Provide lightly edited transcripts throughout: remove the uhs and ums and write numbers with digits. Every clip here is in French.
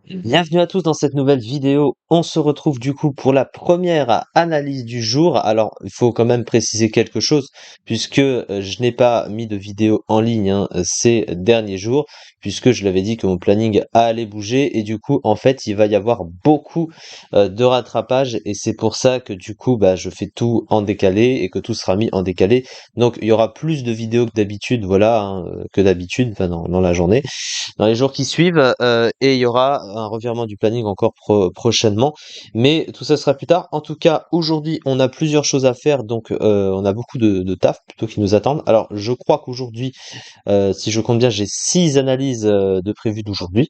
Bienvenue à tous dans cette nouvelle vidéo. On se retrouve du coup pour la première analyse du jour. Alors, il faut quand même préciser quelque chose puisque je n'ai pas mis de vidéo en ligne ces derniers jours puisque je l'avais dit que mon planning allait bouger et du coup, en fait, il va y avoir beaucoup de rattrapage et c'est pour ça que du coup, je fais tout en décalé et que tout sera mis en décalé. Donc, il y aura plus de vidéos que d'habitude, voilà, que d'habitude, enfin, dans la journée dans les jours qui suivent, et il y aura un revirement du planning encore prochainement. Mais tout ça sera plus tard. En tout cas, aujourd'hui, on a plusieurs choses à faire, donc on a beaucoup de taf plutôt qui nous attendent. Alors, je crois qu'aujourd'hui, si je compte bien, j'ai 6 analyses de prévues d'aujourd'hui.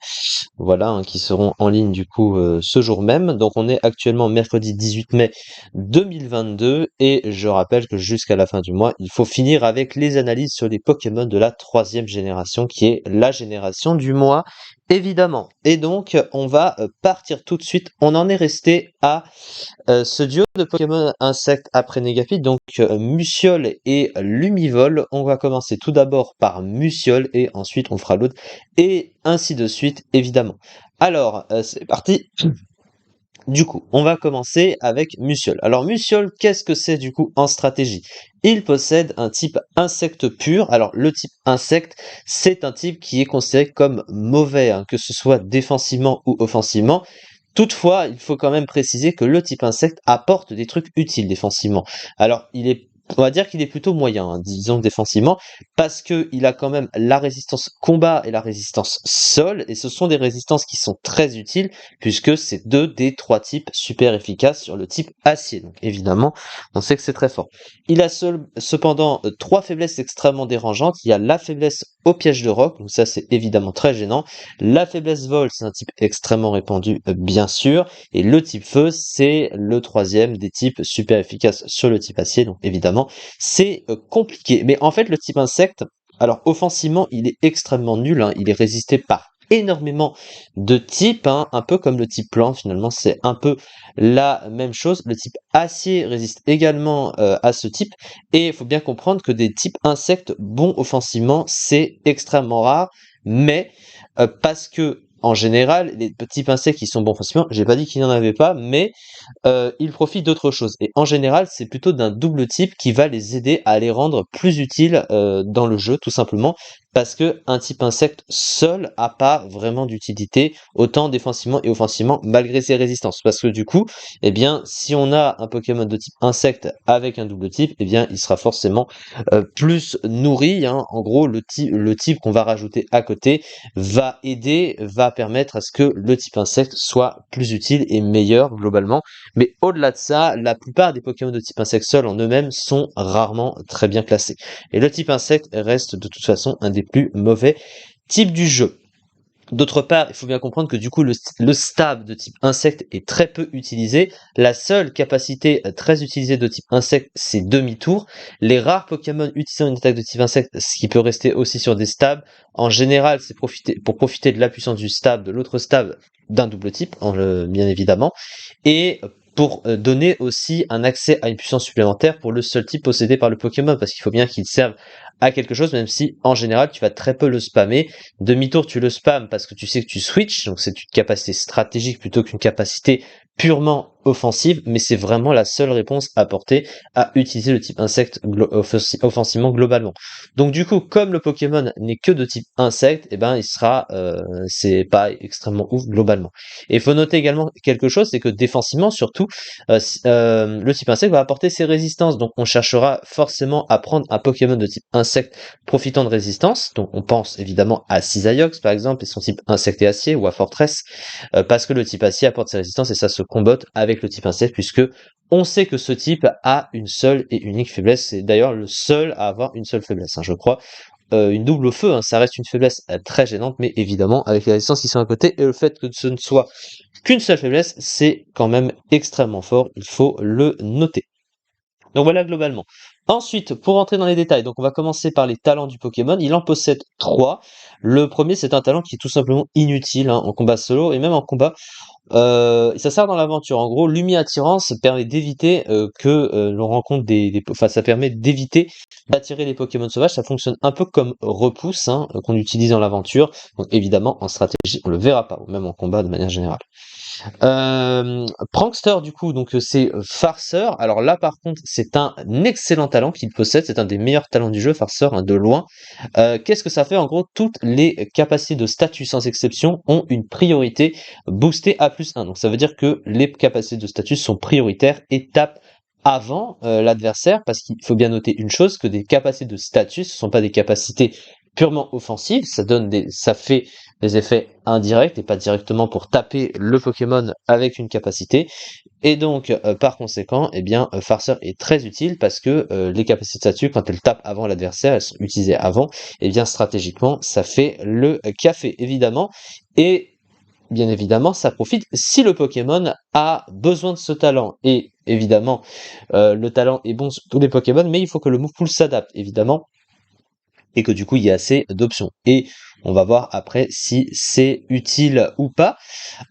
Voilà, qui seront en ligne du coup ce jour même. Donc on est actuellement mercredi 18 mai 2022 et je rappelle que jusqu'à la fin du mois, il faut finir avec les analyses sur les Pokémon de la troisième génération qui est la génération du mois évidemment. Et donc on va partir tout de suite. On en est resté à ce duo de Pokémon insectes après Négapide, donc Muciole et Lumivol. On va commencer tout d'abord par Muciole et ensuite on fera l'autre et ainsi de suite évidemment. Alors c'est parti. Du coup, on va commencer avec Muciole. Alors Muciole, qu'est-ce que c'est du coup en stratégie? Il possède un type insecte pur. Alors le type insecte, c'est un type qui est considéré comme mauvais, que ce soit défensivement ou offensivement. Toutefois, il faut quand même préciser que le type insecte apporte des trucs utiles défensivement. Alors, on va dire qu'il est plutôt moyen, disons défensivement, parce que il a quand même la résistance combat et la résistance sol, et ce sont des résistances qui sont très utiles, puisque c'est deux des trois types super efficaces sur le type acier. Donc évidemment, on sait que c'est très fort. Il a cependant trois faiblesses extrêmement dérangeantes. Il y a la faiblesse au piège de roc, donc ça c'est évidemment très gênant. La faiblesse vol, c'est un type extrêmement répandu, bien sûr. Et le type feu, c'est le troisième des types super efficaces sur le type acier. Donc évidemment, c'est compliqué. Mais en fait, le type insecte, alors offensivement, il est extrêmement nul. Il est résisté par énormément de types, un peu comme le type plante finalement, c'est un peu la même chose. Le type acier résiste également à ce type. Et il faut bien comprendre que des types insectes bons offensivement, c'est extrêmement rare. Mais parce que en général, les petits insectes qui sont bons offensivement, j'ai pas dit qu'il n'y en avait pas, mais ils profitent d'autre chose. Et en général, c'est plutôt d'un double type qui va les aider à les rendre plus utiles dans le jeu, tout simplement, parce que un type insecte seul a pas vraiment d'utilité, autant défensivement et offensivement, malgré ses résistances. Parce que du coup, eh bien, si on a un Pokémon de type insecte avec un double type, eh bien, il sera forcément plus nourri. En gros, le type qu'on va rajouter à côté va aider, va permettre à ce que le type insecte soit plus utile et meilleur globalement. Mais au-delà de ça, la plupart des Pokémon de type insecte seuls en eux-mêmes sont rarement très bien classés. Et le type insecte reste de toute façon un des plus mauvais types du jeu. D'autre part, il faut bien comprendre que du coup, le stab de type insecte est très peu utilisé. La seule capacité très utilisée de type insecte, c'est demi-tour. Les rares Pokémon utilisant une attaque de type insecte, ce qui peut rester aussi sur des stabs, en général, c'est pour profiter de la puissance du stab, de l'autre stab d'un double type, bien évidemment, et pour donner aussi un accès à une puissance supplémentaire pour le seul type possédé par le Pokémon, parce qu'il faut bien qu'il serve à quelque chose, même si en général tu vas très peu le spammer. Demi-tour, tu le spams parce que tu sais que tu switches, donc c'est une capacité stratégique plutôt qu'une capacité purement offensive, mais c'est vraiment la seule réponse apportée à utiliser le type insecte offensivement globalement. Donc du coup, comme le Pokémon n'est que de type insecte, eh ben il sera, c'est pas extrêmement ouf globalement. Et il faut noter également quelque chose, c'est que défensivement surtout, le type insecte va apporter ses résistances, donc on cherchera forcément à prendre un Pokémon de type insecte profitant de résistance, donc on pense évidemment à Cisaiox par exemple et son type insecte et acier, ou à Fortress, parce que le type acier apporte ses résistances et ça se combotte avec le type insecte puisque on sait que ce type a une seule et unique faiblesse, c'est d'ailleurs le seul à avoir une seule faiblesse, je crois. Une double feu, ça reste une faiblesse très gênante, mais évidemment avec les résistances qui sont à côté et le fait que ce ne soit qu'une seule faiblesse, c'est quand même extrêmement fort, il faut le noter. Donc voilà globalement. Ensuite, pour entrer dans les détails, donc on va commencer par les talents du Pokémon. Il en possède trois. Le premier, c'est un talent qui est tout simplement inutile en combat solo et même en combat. Ça sert dans l'aventure. En gros, Lumi Attirance permet d'éviter que l'on rencontre enfin, ça permet d'éviter d'attirer les Pokémon sauvages. Ça fonctionne un peu comme repousse hein, qu'on utilise dans l'aventure. Donc évidemment, en stratégie, on le verra pas, ou même en combat de manière générale. Prankster du coup, donc c'est Farceur. Alors là par contre, c'est un excellent talent qu'il possède, c'est un des meilleurs talents du jeu, Farceur, hein, de loin. Qu'est-ce que ça fait? En gros, toutes les capacités de statut sans exception ont une priorité boostée à +1. Donc ça veut dire que les capacités de statut sont prioritaires et tapent avant l'adversaire, parce qu'il faut bien noter une chose, que des capacités de statut, ce sont pas des capacités purement offensives, ça fait des effets indirects et pas directement pour taper le Pokémon avec une capacité. Et donc, par conséquent, eh bien, Farceur est très utile parce que les capacités de statut, quand elles tapent avant l'adversaire, elles sont utilisées avant, et bien stratégiquement, ça fait le café, évidemment. Et bien évidemment, ça profite si le Pokémon a besoin de ce talent. Et évidemment, le talent est bon sur tous les Pokémon, mais il faut que le move pool s'adapte, évidemment, et que du coup, il y a assez d'options. Et on va voir après si c'est utile ou pas.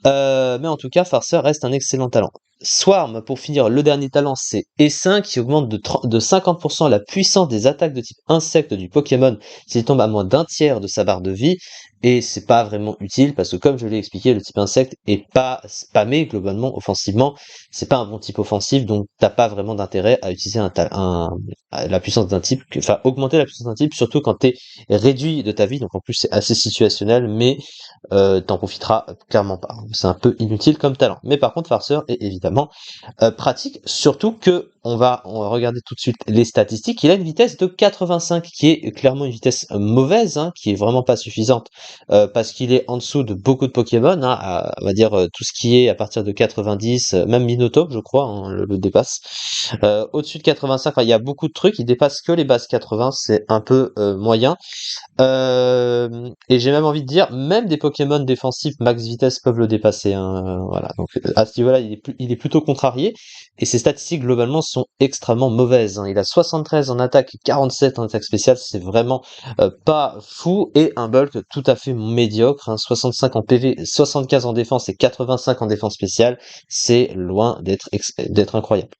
Mais en tout cas, Farceur reste un excellent talent. Swarm, pour finir, le dernier talent, c'est Essaim, qui augmente de 50% la puissance des attaques de type insecte du Pokémon s'il tombe à moins d'un tiers de sa barre de vie. Et c'est pas vraiment utile, parce que comme je l'ai expliqué, le type insecte est pas spammé globalement, offensivement. C'est pas un bon type offensif, donc t'as pas vraiment d'intérêt à utiliser la puissance d'un type, enfin augmenter la puissance d'un type, surtout quand t'es réduit de ta vie. Donc en plus c'est assez situationnel, mais t'en profiteras clairement pas. C'est un peu inutile comme talent. Mais par contre, Farceur est évidemment pratique, surtout que on va regarder tout de suite les statistiques. Il a une vitesse de 85, qui est clairement une vitesse mauvaise, hein, qui est vraiment pas suffisante, parce qu'il est en dessous de beaucoup de Pokémon, hein, on va dire tout ce qui est à partir de 90, même Minotaur, je crois, hein, le dépasse. Au-dessus de 85, enfin, il y a beaucoup de trucs, il dépasse que les bases 80, c'est un peu moyen. Et j'ai même envie de dire, même des Pokémon défensifs max vitesse peuvent le dépasser, hein, voilà. Donc à ce niveau-là, il est plutôt contrarié, et ses statistiques globalement sont extrêmement mauvaises, hein. Il a 73 en attaque et 47 en attaque spéciale, c'est vraiment pas fou, et un bulk tout à fait médiocre, hein, 65 en PV, 75 en défense et 85 en défense spéciale, c'est loin d'être incroyable.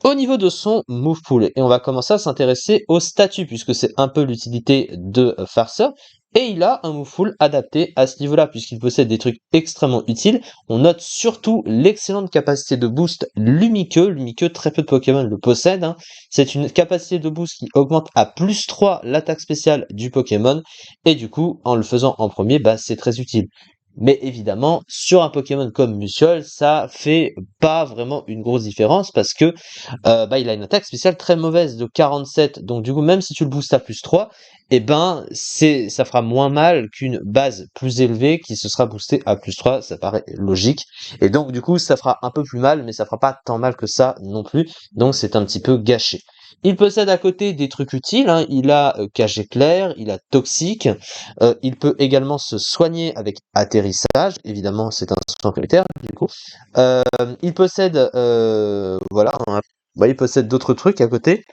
Au niveau de son move pool, et on va commencer à s'intéresser au statut, puisque c'est un peu l'utilité de Farceur, et il a un move pool adapté à ce niveau-là, puisqu'il possède des trucs extrêmement utiles. On note surtout l'excellente capacité de boost Lumiqueux. Lumiqueux, très peu de Pokémon le possèdent, hein. C'est une capacité de boost qui augmente à +3 l'attaque spéciale du Pokémon, et du coup, en le faisant en premier, bah, c'est très utile. Mais évidemment, sur un Pokémon comme Musciol, ça fait pas vraiment une grosse différence, parce que bah, il a une attaque spéciale très mauvaise de 47, donc du coup, même si tu le boostes à +3, eh ben, ça fera moins mal qu'une base plus élevée qui se sera boostée à +3, ça paraît logique. Et donc, du coup, ça fera un peu plus mal, mais ça fera pas tant mal que ça non plus, donc c'est un petit peu gâché. Il possède à côté des trucs utiles, hein. Il a Cage Éclair, il a Toxique, il peut également se soigner avec Atterrissage, évidemment c'est un soin prioritaire du coup. Il possède, voilà, il possède d'autres trucs à côté.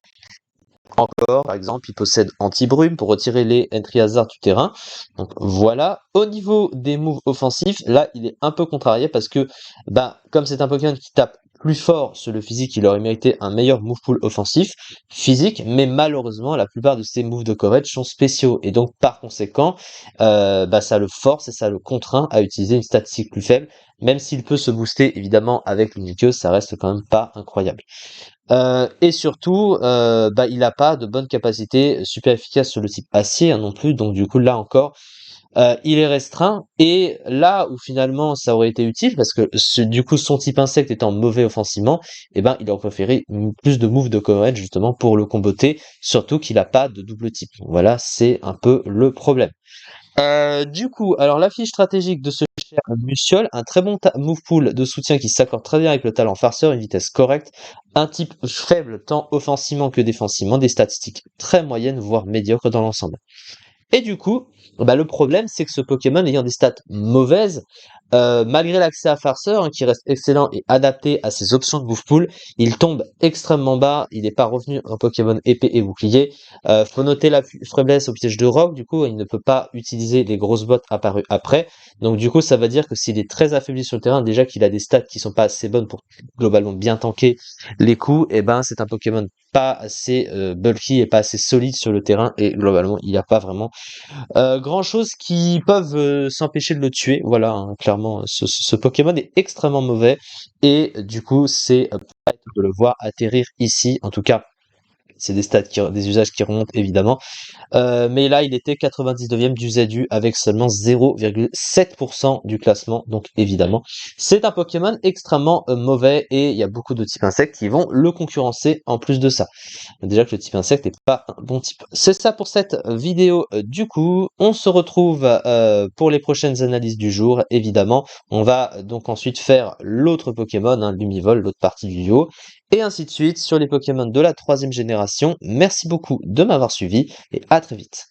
Encore, par exemple, il possède Anti-Brume pour retirer les entry hazard du terrain. Donc voilà. Au niveau des moves offensifs, là, il est un peu contrarié parce que, bah, comme c'est un Pokémon qui tape plus fort sur le physique, il aurait mérité un meilleur move pool offensif, physique, mais malheureusement, la plupart de ses moves de coverage sont spéciaux. Et donc, par conséquent, bah, ça le force et ça le contraint à utiliser une statistique plus faible. Même s'il peut se booster, évidemment, avec l'uniqueuse, ça reste quand même pas incroyable. Et surtout, bah, il a pas de bonne capacité super efficace sur le type acier, hein, non plus, donc du coup là encore, il est restreint. Et là où finalement ça aurait été utile, parce que du coup son type insecte étant mauvais offensivement, et ben il aurait préféré plus de moves de coverage justement pour le comboter, surtout qu'il a pas de double type. Donc voilà, c'est un peu le problème. Du coup, alors la fiche stratégique de ce cher Musciol, un très bon move pool de soutien qui s'accorde très bien avec le talent farceur, une vitesse correcte, un type faible tant offensivement que défensivement, des statistiques très moyennes, voire médiocres dans l'ensemble. Et du coup, bah, le problème, c'est que ce Pokémon ayant des stats mauvaises, Malgré l'accès à Farceur, hein, qui reste excellent et adapté à ses options de bouffe-poule, il tombe extrêmement bas, il n'est pas revenu un Pokémon épée et bouclier. Faut noter la faiblesse au piège de roc, du coup il ne peut pas utiliser les grosses bottes apparues après, donc du coup ça veut dire que s'il est très affaibli sur le terrain, déjà qu'il a des stats qui sont pas assez bonnes pour globalement bien tanker les coups, et ben c'est un Pokémon pas assez bulky et pas assez solide sur le terrain, et globalement il n'y a pas vraiment grand-chose qui peuvent s'empêcher de le tuer. Voilà, hein, clairement, ce Pokémon est extrêmement mauvais et du coup, c'est de le voir atterrir ici. En tout cas, c'est des stats des usages qui remontent évidemment. Mais là, il était 99e du ZU avec seulement 0,7% du classement. Donc évidemment, c'est un Pokémon extrêmement mauvais et il y a beaucoup de types insectes qui vont le concurrencer en plus de ça. Déjà que le type insecte n'est pas un bon type. C'est ça pour cette vidéo du coup. On se retrouve pour les prochaines analyses du jour, évidemment. On va donc ensuite faire l'autre Pokémon, hein, Lumivol, l'autre partie du duo, et ainsi de suite sur les Pokémon de la 3e génération. Merci beaucoup de m'avoir suivi et à très vite.